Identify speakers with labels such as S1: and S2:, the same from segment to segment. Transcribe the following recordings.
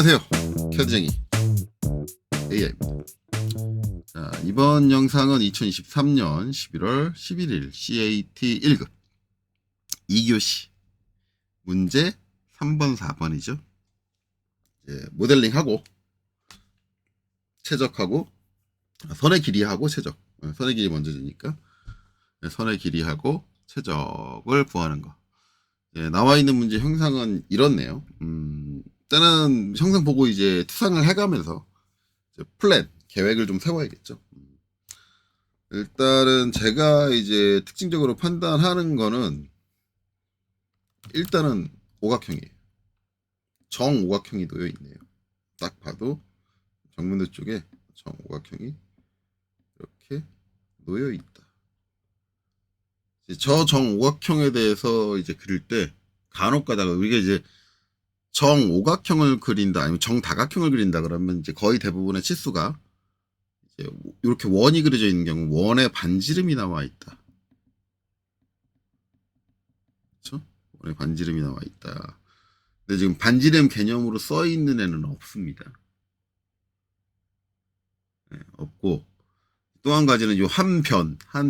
S1: 안녕하세요. 캐드쟁이 AI입니다. 자, 이번 영상은 2023년 11월 11일 CAT 1급 2교시 문제 3번 4번이죠. 모델링하고 최적하고 선의 길이하고 최적. 선의 길이 먼저 주니까 선의 길이하고 최적을 구하는 거. 나와 있는 문제 형상은 이렇네요. 일단은 형상 보고 이제 투상을 해가면서 플랜 계획을 좀 세워야겠죠. 일단은 제가 이제 특징적으로 판단하는 거는 일단은 오각형이에요. 정오각형이 놓여 있네요. 딱 봐도 정문도 쪽에 정오각형이 이렇게 놓여 있다. 저 정오각형에 대해서 이제 그릴 때 간혹 가다가 우리가 이제 정오각형을 그린다 아니면 정다각형을 그린다 그러면 이제 거의 대부분의 치수가 이제 이렇게 원이 그려져 있는 경우 원에 반지름이 나와 있다. 그렇죠? 원에 반지름이 나와 있다. 근데 지금 반지름 개념으로 써 있는 애는 없습니다. 없고 또 한 가지는 요 한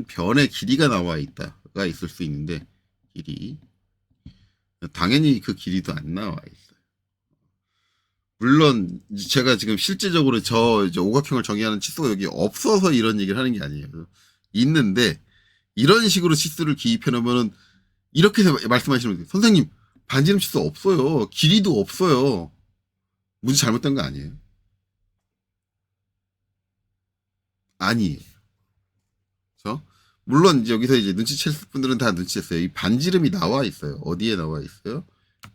S1: 변의 길이가 나와 있다가 있을 수 있는데 길이 당연히 그 길이도 안 나와 있어요. 물론 제가 지금 실제적으로 저 이제 오각형을 정의하는 치수가 여기 없어서 이런 얘기를 하는 게 아니에요. 있는데 이런 식으로 치수를 기입해 놓으면은 이렇게 말씀하시는 거예요. 선생님 반지름 치수 없어요. 길이도 없어요. 문제 잘못된 거 아니에요? 아니에요. 그렇죠? 물론 이제 여기서 이제 눈치챘을 분들은 다 눈치챘어요. 이 반지름이 나와 있어요. 어디에 나와 있어요?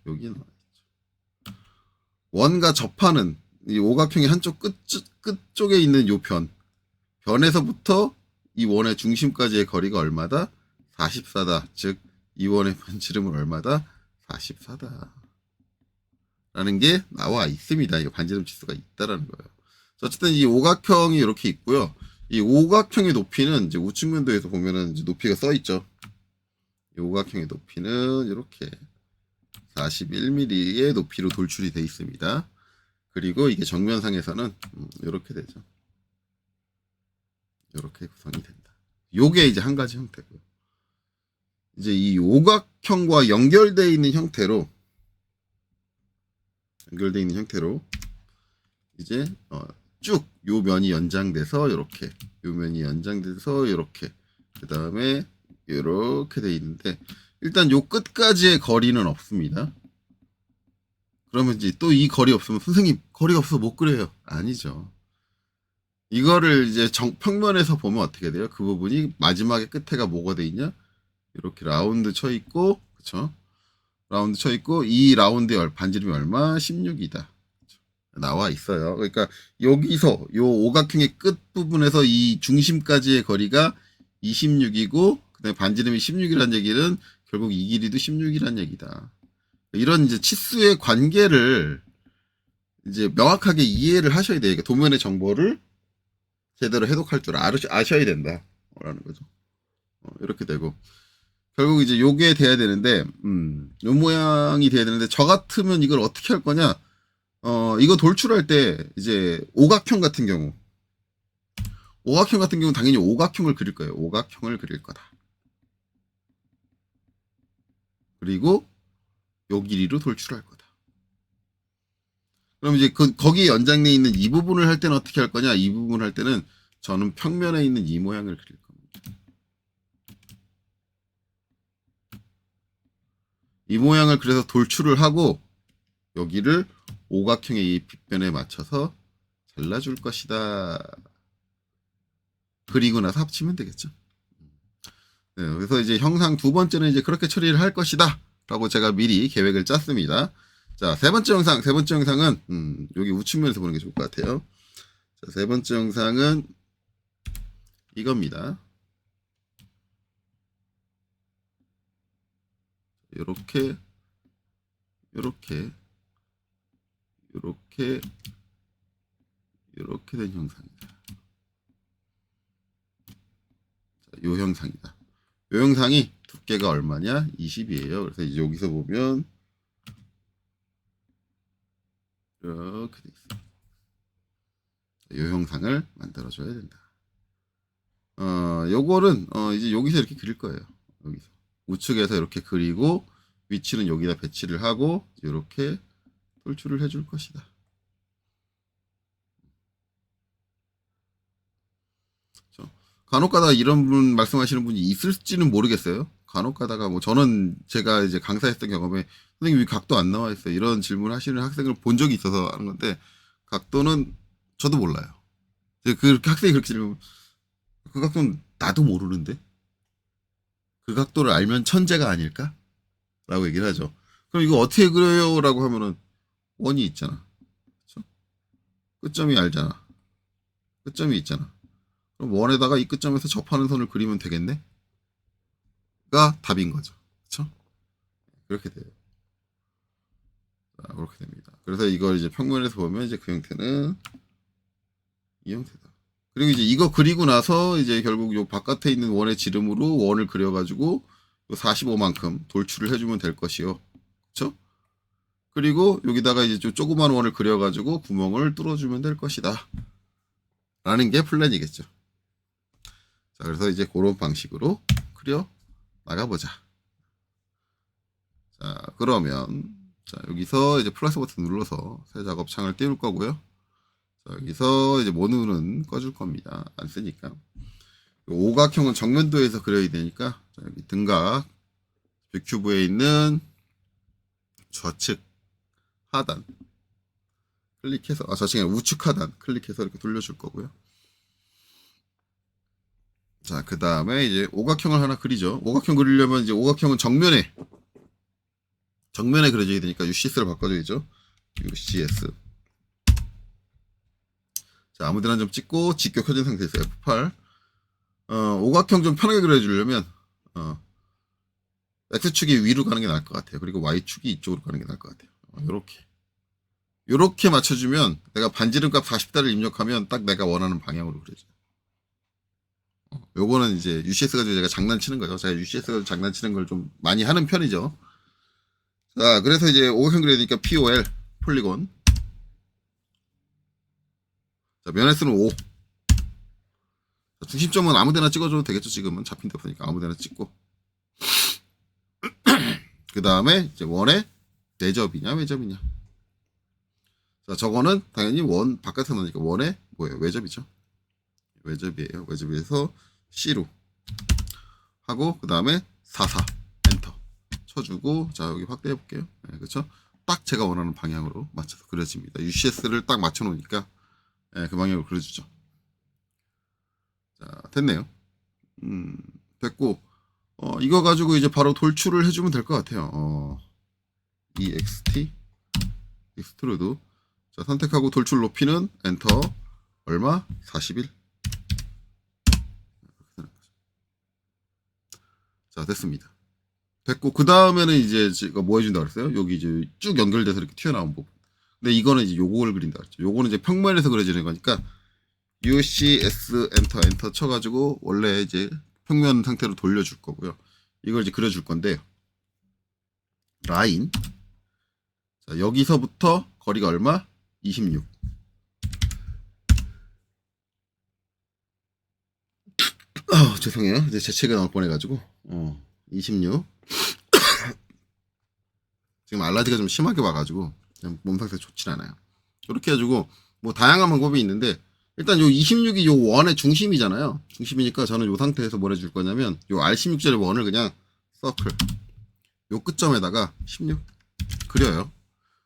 S1: 여기에 나와 있죠. 원과 접하는 이 오각형의 한쪽 끝쪽에 있는 요 변에서부터 이 원의 중심까지의 거리가 얼마다? 44다. 즉 이 원의 반지름은 얼마다? 44다. 라는 게 나와 있습니다. 이거 반지름 치수가 있다라는 거예요. 어쨌든 이 오각형이 이렇게 있고요. 이 오각형의 높이는 이제 우측면도에서 보면은 이제 높이가 써 있죠. 이 오각형의 높이는 이렇게 41mm의 높이로 돌출이 되어 있습니다. 그리고 이게 정면상에서는 이렇게 되죠. 이렇게 구성이 된다. 요게 이제 한 가지 형태고요. 이제 이 오각형과 연결되어 있는 형태로 이제 쭉 요 면이 연장돼서 이렇게 요 면이 연장돼서 이렇게 그 다음에 이렇게 돼 있는데 일단 요 끝까지의 거리는 없습니다. 그러면 이제 또 이 거리 없으면 선생님 거리가 없어서 못 그려요. 아니죠. 이거를 이제 평면에서 보면 어떻게 돼요? 그 부분이 마지막에 끝에가 뭐가 돼 있냐? 이렇게 라운드 쳐 있고, 그쵸? 라운드 쳐 있고, 이 라운드의 반지름이 얼마? 16이다. 나와 있어요. 그러니까 여기서 요 오각형의 끝 부분에서 이 중심까지의 거리가 26이고, 그다음에 반지름이 16이라는 얘기는 결국 이 길이도 16이라는 얘기다. 이런 이제 치수의 관계를 이제 명확하게 이해를 하셔야 돼요. 그러니까 도면의 정보를 제대로 해독할 줄 아셔야 된다. 라는 거죠. 이렇게 되고. 결국 이제 요게 돼야 되는데, 요 모양이 돼야 되는데, 저 같으면 이걸 어떻게 할 거냐? 이거 돌출할 때, 이제, 오각형 같은 경우는 당연히 오각형을 그릴 거예요. 오각형을 그릴 거다. 그리고, 요 길이로 돌출할 거다. 그럼 이제 거기에 연장돼 있는 이 부분을 할 때는 어떻게 할 거냐? 이 부분을 할 때는 저는 평면에 있는 이 모양을 그릴 겁니다. 이 모양을 그래서 돌출을 하고 여기를 오각형의 이 빗변에 맞춰서 잘라줄 것이다. 그리고 나서 합치면 되겠죠. 네, 그래서 이제 형상 두 번째는 이제 그렇게 처리를 할 것이다. 라고 제가 미리 계획을 짰습니다. 자, 세 번째 영상은, 여기 우측면에서 보는 게 좋을 것 같아요. 자, 세 번째 영상은 이겁니다. 이렇게 된 형상이다. 자, 요 형상이다. 요 형상이 두께가 얼마냐? 20이에요. 그래서 이제 여기서 보면 이렇게 돼 있습니다. 이 형상을 만들어줘야 된다. 요거는 이제 여기서 이렇게 그릴 거예요. 여기서 우측에서 이렇게 그리고 위치는 여기다 배치를 하고 이렇게 돌출을 해줄 것이다. 간혹가다 이런 분 말씀하시는 분이 있을지는 모르겠어요. 간혹가다가 뭐 저는 제가 이제 강사했던 경험에 선생님 왜 각도 안 나와 있어요? 이런 질문 하시는 학생을 본 적이 있어서 하는 건데 각도는 저도 몰라요. 그 학생이 그렇게 질문 그 각도는 나도 모르는데 그 각도를 알면 천재가 아닐까? 라고 얘기를 하죠. 그럼 이거 어떻게 그려요? 라고 하면은 원이 있잖아. 그쵸? 끝점이 알잖아. 끝점이 있잖아. 그럼 원에다가 이 끝점에서 접하는 선을 그리면 되겠네? 가 답인 거죠. 그쵸? 그렇게 돼요. 자, 그렇게 됩니다. 그래서 이걸 이제 평면에서 보면 이제 그 형태는 이 형태다. 그리고 이제 이거 그리고 나서 이제 결국 요 바깥에 있는 원의 지름으로 원을 그려가지고 45만큼 돌출을 해주면 될 것이요. 그쵸? 그리고 여기다가 이제 좀 조그만 원을 그려가지고 구멍을 뚫어주면 될 것이다. 라는 게 플랜이겠죠. 자, 그래서 이제 그런 방식으로 그려 나가보자. 자, 그러면 자, 여기서 이제 플러스 버튼 눌러서 새 작업창을 띄울 거고요. 자, 여기서 이제 모누는 꺼줄 겁니다. 안 쓰니까. 오각형은 정면도에서 그려야 되니까 자, 여기 등각 뷰큐브에 있는 좌측 하단 클릭해서 좌측에 우측 하단 클릭해서 이렇게 돌려줄 거고요. 자, 그 다음에 이제 오각형을 하나 그리죠. 오각형 그리려면 이제 오각형은 정면에 그려져야 되니까 UCS를 바꿔줘야죠. UCS. 자, 아무데나 좀 찍고 직교 켜진 상태에서 F8. 오각형 좀 편하게 그려주려면 X축이 위로 가는 게 나을 것 같아요. 그리고 Y축이 이쪽으로 가는 게 나을 것 같아요. 요렇게 맞춰주면 내가 반지름 값 40달을 입력하면 딱 내가 원하는 방향으로 그려져요. 요거는 이제 UCS 가지고 제가 장난치는 거죠. 제가 UCS 가지고 장난치는 걸 좀 많이 하는 편이죠. 자, 그래서 이제 오각형 그려야 되니까 POL, 폴리곤. 자, 면에서는 5. 자, 중심점은 아무 데나 찍어줘도 되겠죠. 지금은 잡힌 데 없으니까 아무 데나 찍고. 그 다음에 이제 원의 내접이냐, 외접이냐. 자, 저거는 당연히 원 바깥에 넣으니까 원의 뭐예요? 외접이죠. 외접이에요. 외접에서 C로 하고 그 다음에 44 엔터 쳐주고 자 여기 확대해 볼게요. 네, 그렇죠? 딱 제가 원하는 방향으로 맞춰서 그려집니다. UCS를 딱 맞춰 놓으니까 네, 그 방향으로 그려주죠. 자, 됐네요. 됐고 이거 가지고 이제 바로 돌출을 해주면 될 것 같아요. EXT 익스트루드 자 선택하고 돌출 높이는 엔터 얼마? 41 자, 됐습니다. 됐고, 그 다음에는 이제 제가 뭐 해준다 그랬어요? 여기 이제 쭉 연결돼서 이렇게 튀어나온 부분. 근데 이거는 이제 요걸 그린다 그랬죠. 요거는 이제 평면에서 그려지는 거니까, UCS 엔터 쳐가지고, 원래 이제 평면 상태로 돌려줄 거고요. 이걸 이제 그려줄 건데요. 라인. 자, 여기서부터 거리가 얼마? 26. 죄송해요. 이제 재채기가 나올 뻔해가지고. 26. 지금 알러지가 좀 심하게 와가지고 몸 상태 좋진 않아요. 이렇게 해가지고 뭐 다양한 방법이 있는데 일단 요 26이 요 원의 중심이잖아요. 중심이니까 저는 요 상태에서 뭘 해줄 거냐면 요 R16짜리 원을 그냥 서클 요 끝점에다가 16 그려요.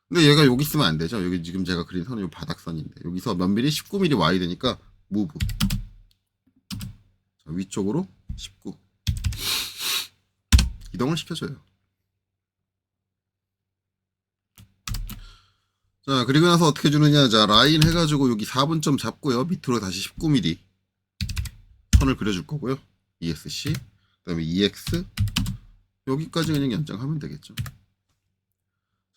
S1: 근데 얘가 여기 있으면 안 되죠. 여기 지금 제가 그린 선은 요 바닥선인데 여기서 몇 미리 19mm 와야 되니까 무브 자, 위쪽으로 19 이동을 시켜줘요. 자, 그리고 나서 어떻게 주느냐. 자, 라인 해가지고 여기 4분점 잡고요. 밑으로 다시 19mm 선을 그려줄 거고요. ESC, 그 다음에 EX, 여기까지 그냥 연장하면 되겠죠. 자,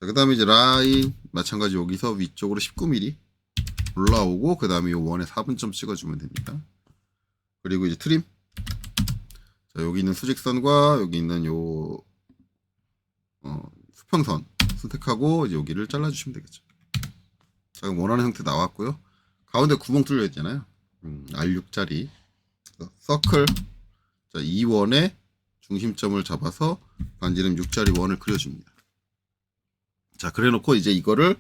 S1: 그 다음에 이제 라인, 마찬가지 여기서 위쪽으로 19mm 올라오고, 그 다음에 요 원에 4분점 찍어주면 됩니다. 그리고 이제 트림. 자, 여기 있는 수직선과 여기 있는 요, 수평선 선택하고, 이제 여기를 잘라주시면 되겠죠. 자, 원하는 형태 나왔고요. 가운데 구멍 뚫려 있잖아요. R6짜리 서클. 자, 이 원에 중심점을 잡아서 반지름 6짜리 원을 그려줍니다. 자, 그래놓고 이제 이거를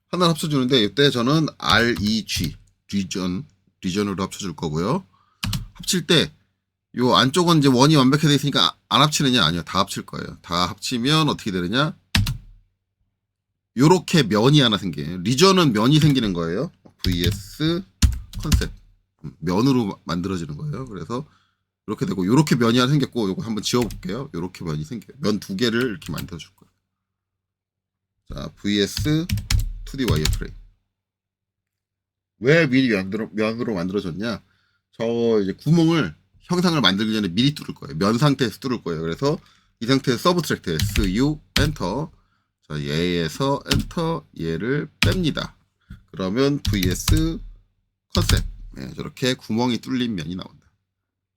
S1: 하나 합쳐주는데 이때 저는 REG 리전으로 합쳐줄 거고요. 합칠 때 요 안쪽은 이제 원이 완벽하게 되어 있으니까 안 합치느냐? 아니요, 다 합칠 거예요. 다 합치면 어떻게 되느냐? 요렇게 면이 하나 생겨요. 리전은 면이 생기는 거예요. vs 컨셉 면으로 만들어지는 거예요. 그래서 이렇게 되고 요렇게 면이 하나 생겼고 요거 한번 지워볼게요. 요렇게 면이 생겨요. 면 두 개를 이렇게 만들어줄 거예요. 자, vs 2D 와이어프레임. 왜 미리 면으로 만들어졌냐? 저 이제 구멍을 형상을 만들기 전에 미리 뚫을 거예요. 면 상태에서 뚫을 거예요. 그래서 이 상태에서 서브트랙트 SU 엔터. 자, 얘에서 엔터 얘를 뺍니다. 그러면 vs 컨셉. 네, 저렇게 구멍이 뚫린 면이 나온다.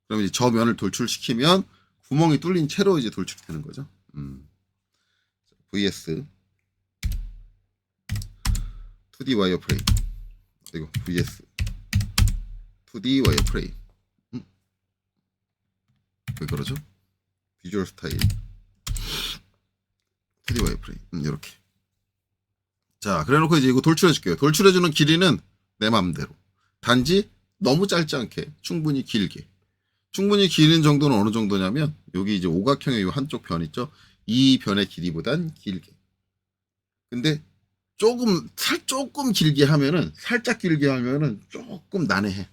S1: 그럼 이제 저 면을 돌출시키면 구멍이 뚫린 채로 이제 돌출되는 거죠. vs 2D 와이어프레임. 이거 vs 2D 와이어프레임. 왜 그러죠? 비주얼 스타일 2D 와이어프레임. 이렇게. 자, 그래놓고 이제 이거 돌출해줄게요. 돌출해주는 길이는 내 맘대로. 단지 너무 짧지 않게 충분히 길게. 충분히 기는 정도는 어느 정도냐면 여기 이제 오각형의 이 한쪽 변 있죠? 이 변의 길이보단 길게. 근데 조금 길게 하면은 살짝 길게 하면은 조금 난해해.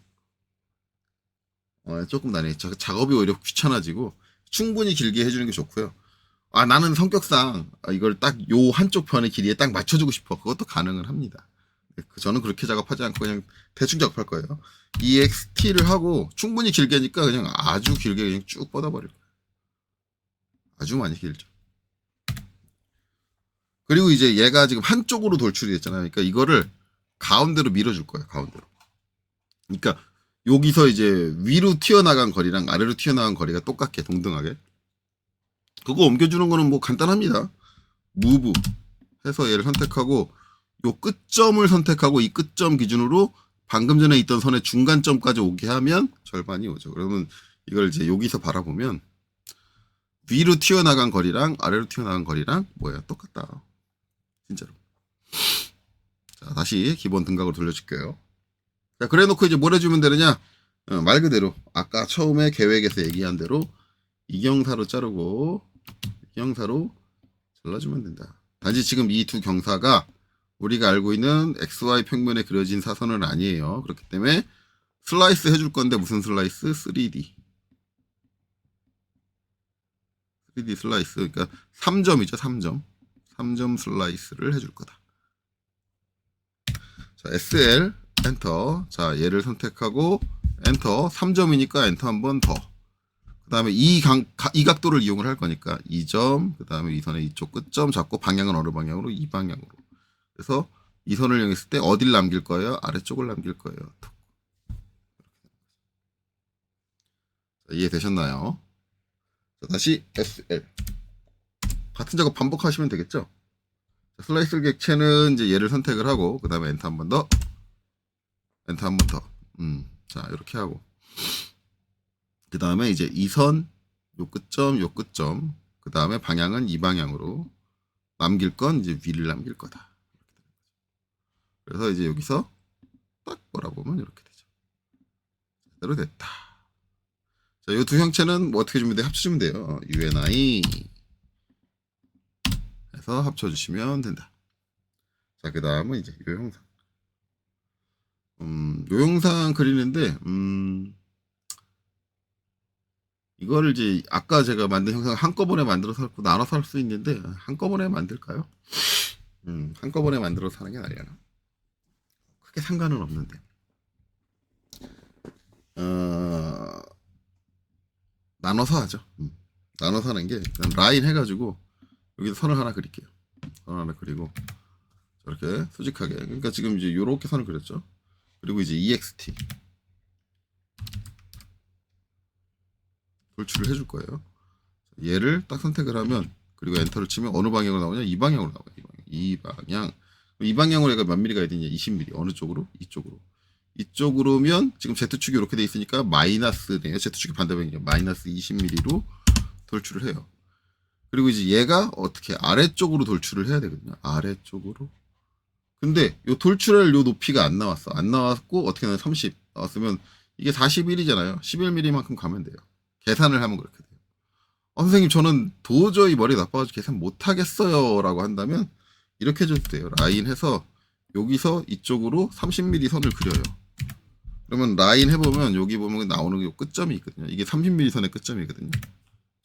S1: 조금 난해해. 작업이 오히려 귀찮아지고 충분히 길게 해주는 게 좋고요. 아, 나는 성격상 이걸 딱 요 한쪽 변의 길이에 딱 맞춰주고 싶어. 그것도 가능은 합니다. 저는 그렇게 작업하지 않고 그냥 대충 작업할 거예요. EXT를 하고 충분히 길게 하니까 그냥 아주 길게 그냥 쭉 뻗어버릴 거예요. 아주 많이 길죠. 그리고 이제 얘가 지금 한쪽으로 돌출이 됐잖아요. 그러니까 이거를 가운데로 밀어줄 거예요. 가운데로. 그러니까 여기서 이제 위로 튀어나간 거리랑 아래로 튀어나간 거리가 똑같게 동등하게. 그거 옮겨주는 거는 뭐 간단합니다. 무브 해서 얘를 선택하고 요 끝점을 선택하고 이 끝점 기준으로 방금 전에 있던 선의 중간점까지 오게 하면 절반이 오죠. 그러면 이걸 이제 여기서 바라보면 위로 튀어나간 거리랑 아래로 튀어나간 거리랑 뭐야? 똑같다. 진짜로. 자, 다시 기본 등각으로 돌려줄게요. 자, 그래 놓고 이제 뭘 해주면 되느냐? 말 그대로 아까 처음에 계획에서 얘기한 대로 이경사로 자르고 이경사로 잘라주면 된다. 단지 지금 이 두 경사가 우리가 알고 있는 XY 평면에 그려진 사선은 아니에요. 그렇기 때문에 슬라이스 해줄 건데 무슨 슬라이스? 3D. 3D 슬라이스. 그러니까 3점이죠. 3점. 3점 슬라이스를 해줄 거다. 자, SL 엔터. 자, 얘를 선택하고 엔터. 3점이니까 엔터 한 번 더. 그 다음에 이 각도를 이용을 할 거니까 2점. 그 다음에 이 선의 이쪽 끝점 잡고 방향은 어느 방향으로? 이 방향으로. 그래서 이 선을 이용했을 때 어딜 남길 거예요? 아래쪽을 남길 거예요. 자, 이해되셨나요? 자, 다시 SL. 같은 작업 반복하시면 되겠죠? 자, 슬라이스 객체는 이제 얘를 선택을 하고, 그 다음에 엔터 한 번 더. 엔터 한 번 더. 자, 이렇게 하고. 그 다음에 이제 이 선, 요 끝점. 그 다음에 방향은 이 방향으로. 남길 건 이제 위를 남길 거다. 그래서 이제 여기서 딱 바라보면 이렇게 되죠. 제대로 됐다. 자, 이 두 형체는 뭐 어떻게 주면 돼? 합쳐주면 돼요. UNI 해서 합쳐주시면 된다. 자, 그 다음은 이제 요 형상. 요 형상 그리는데, 이거를 이제 아까 제가 만든 형상을 한꺼번에 만들어서 하고 나눠서 할 수 있는데, 한꺼번에 만들까요? 한꺼번에 만들어서 하는 게 나으려나? 크게 상관은 없는데. 나눠서 하죠. 나눠서 하는 게 일단 라인 해가지고 여기서 선을 하나 그릴게요. 선 하나 그리고 저렇게 수직하게. 그러니까 지금 이제 요렇게 선을 그렸죠. 그리고 이제 EXT 돌출을 해줄 거예요. 얘를 딱 선택을 하면 그리고 엔터를 치면 어느 방향으로 나오냐? 이 방향으로 나와요. 이 방향. 이 방향으로 얘가 몇 미리 가야 되냐? 20mm. 어느 쪽으로? 이쪽으로. 이쪽으로면 지금 Z축이 이렇게 돼 있으니까 마이너스네요. Z축이 반대방향이죠. 마이너스 20mm로 돌출을 해요. 그리고 이제 얘가 어떻게 아래쪽으로 돌출을 해야 되거든요. 아래쪽으로. 근데 요 돌출할 요 높이가 안 나왔어. 안 나왔고 어떻게 나와요? 30 나왔으면 이게 41이잖아요. 11mm만큼 가면 돼요. 계산을 하면 그렇게 돼요. 선생님 저는 도저히 머리 나빠가지고 계산 못하겠어요 라고 한다면 이렇게 해줘도 돼요. 라인 해서 여기서 이쪽으로 30mm 선을 그려요. 그러면 라인 해보면 여기 보면 나오는 요 끝점이 있거든요. 이게 30mm 선의 끝점이거든요.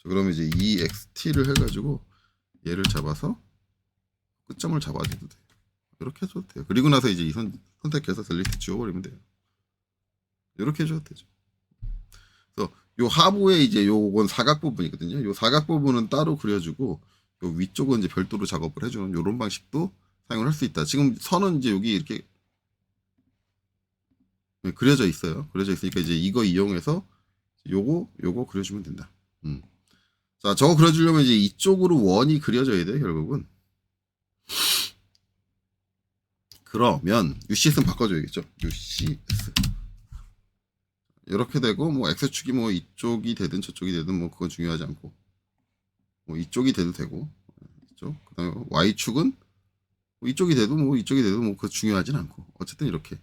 S1: 그러면 이제 EXT를 해가지고 얘를 잡아서 끝점을 잡아줘도 돼요. 이렇게 해줘도 돼요. 그리고 나서 이제 이 선택해서 셀렉트 지워버리면 돼요. 이렇게 해줘도 되죠. 그래서 요 하부에 이제 요건 사각 부분이거든요. 요 사각 부분은 따로 그려주고 요 위쪽은 이제 별도로 작업을 해주는 요런 방식도 사용을 할 수 있다. 지금 선은 이제 여기 이렇게 그려져 있어요. 그려져 있으니까 이제 이거 이용해서 요거 그려주면 된다. 자, 저거 그려주려면 이제 이쪽으로 원이 그려져야 돼요, 결국은. 그러면 UCS는 바꿔줘야겠죠. UCS. 이렇게 되고 뭐 X축이 뭐 이쪽이 되든 저쪽이 되든 뭐 그건 중요하지 않고 뭐 이쪽이 돼도 되고 이쪽. 그다음에 Y축은 뭐 이쪽이 돼도 뭐 그거 중요하진 않고 어쨌든 이렇게.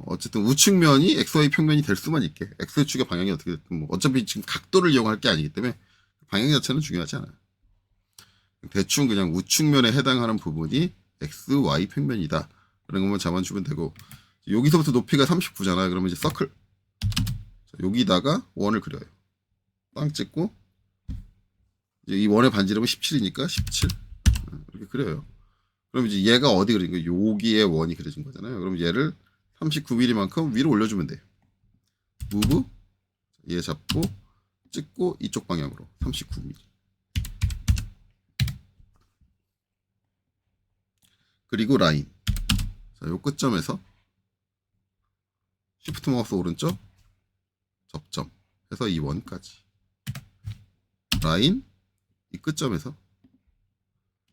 S1: 어쨌든 우측면이 XY 평면이 될 수만 있게 X축의 방향이 어떻게 됐든 뭐 어차피 지금 각도를 이용할 게 아니기 때문에 방향 자체는 중요하지 않아요. 대충 그냥 우측면에 해당하는 부분이 XY 평면이다. 그런 것만 잡아주면 되고 여기서부터 높이가 39잖아요. 그러면 이제 서클 여기다가 원을 그려요. 땅 찍고 이제 이 원의 반지름은 17이니까 17 이렇게 그려요. 그럼 이제 얘가 어디 그린 거예요? 여기에 원이 그려진 거잖아요. 그럼 얘를 39mm만큼 위로 올려주면 돼요. 무브 얘 잡고 찍고 이쪽 방향으로 39mm. 그리고 라인. 자, 요 끝점에서 시프트 마우스 오른쪽 접점 해서 이 원까지. 라인 이 끝점에서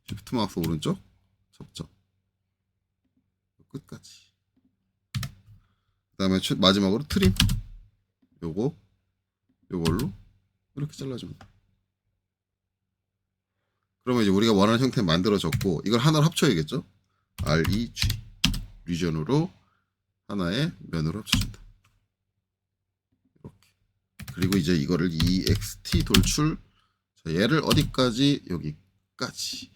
S1: 시프트 마우스 오른쪽 접점 끝까지. 그 다음에 마지막으로 트림 요걸로 이렇게 잘라줍니다. 그러면 이제 우리가 원하는 형태 만들어졌고 이걸 하나로 합쳐야겠죠. REG 리전으로 하나의 면으로 합쳐준다. 이렇게. 그리고 이제 이거를 EXT 돌출. 자, 얘를 어디까지? 여기까지.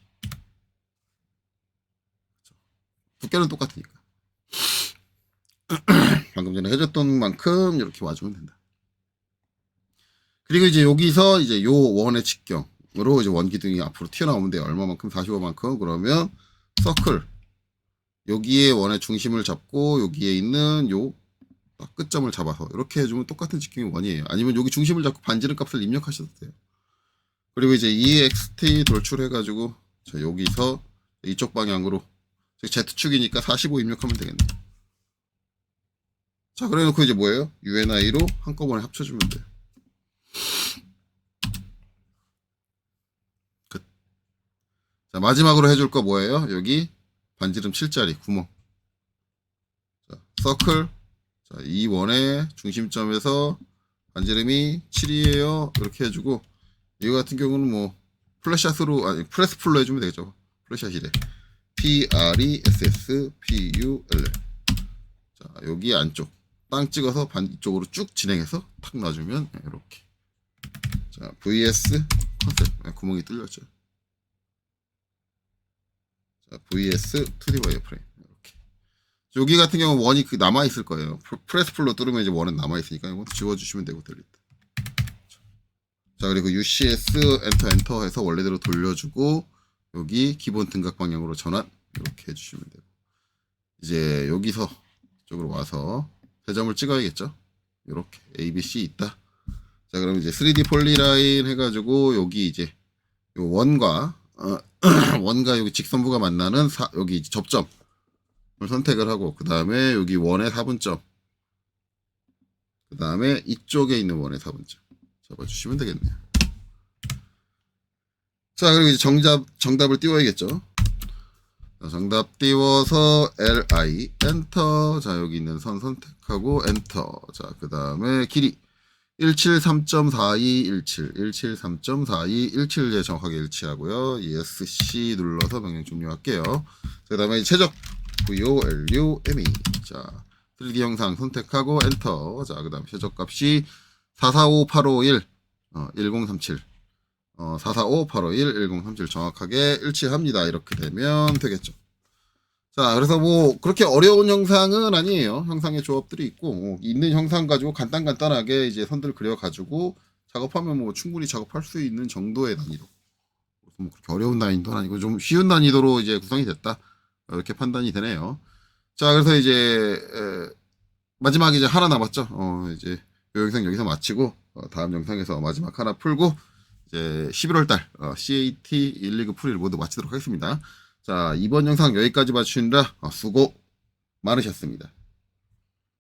S1: 두께는 똑같으니까. 방금 전에 해줬던 만큼 이렇게 와주면 된다. 그리고 이제 여기서 이제 요 원의 직경으로 이제 원 기둥이 앞으로 튀어나오면 돼요. 얼마만큼? 45만큼. 그러면 서클 여기에 원의 중심을 잡고 여기에 있는 요 끝점을 잡아서 이렇게 해주면 똑같은 직경이 원이에요. 아니면 여기 중심을 잡고 반지름 값을 입력하셔도 돼요. 그리고 이제 EXT 돌출해가지고 자 여기서 이쪽 방향으로 Z축이니까 45 입력하면 되겠네. 자 그래놓고 이제 뭐예요? UNI로 한꺼번에 합쳐주면 돼요. 끝. 자 마지막으로 해줄 거 뭐예요? 여기 반지름 7짜리 구멍. 자 서클. 자, 이 원의 중심점에서 반지름이 7이에요. 이렇게 해주고 이거 같은 경우는 뭐 플랫샷으로 아니 프레스 풀로 해주면 되겠죠. 플랫샷이래. PRESSPULL. 자 여기 안쪽 땅 찍어서 반쪽으로 쭉 진행해서 탁 놔주면 이렇게. 자 VS 컨셉 구멍이 뚫렸죠. 자 VS 2D 와이어프레임. 여기 같은 경우는 원이 남아 있을 거예요. 프레스 풀로 뚫으면 이제 원은 남아 있으니까 이거 지워주시면 되고 델리트. 자 그리고 UCS 엔터 해서 원래대로 돌려주고 여기 기본 등각 방향으로 전환 이렇게 해주시면 되고 이제 여기서 이쪽으로 와서 세 점을 찍어야겠죠. 이렇게 A, B, C 있다. 자 그럼 이제 3D 폴리라인 해가지고 여기 이제 요 원과 원과 여기 직선부가 만나는 여기 접점 선택을 하고 그 다음에 여기 원의 4분점 그 다음에 이쪽에 있는 원의 4분점 잡아주시면 되겠네요. 자 그리고 이제 정답을 띄워야겠죠. 자, 정답 띄워서 LI 엔터. 자, 여기 있는 선 선택하고 엔터. 자, 그 다음에 길이 173.4217 173.4217 예, 정확하게 일치하고요. ESC 눌러서 명령 종료할게요. 그 다음에 최적 VOLUME. 자, 3D 형상 선택하고 엔터. 자, 그 다음 최저값이 445851 1037 445851 1037 정확하게 일치합니다. 이렇게 되면 되겠죠. 자, 그래서 뭐 그렇게 어려운 형상은 아니에요. 형상의 조합들이 있고 있는 형상 가지고 간단하게 이제 선들 그려 가지고 작업하면 뭐 충분히 작업할 수 있는 정도의 난이도. 뭐 그렇게 어려운 난이도는 아니고 좀 쉬운 난이도로 이제 구성이 됐다. 이렇게 판단이 되네요. 자, 그래서 이제 마지막에 이제 하나 남았죠. 이제 이 영상 여기서 마치고 다음 영상에서 마지막 하나 풀고 이제 11월 달 CAT 1리그 풀이를 모두 마치도록 하겠습니다. 자, 이번 영상 여기까지 봐주시느라 수고 많으셨습니다.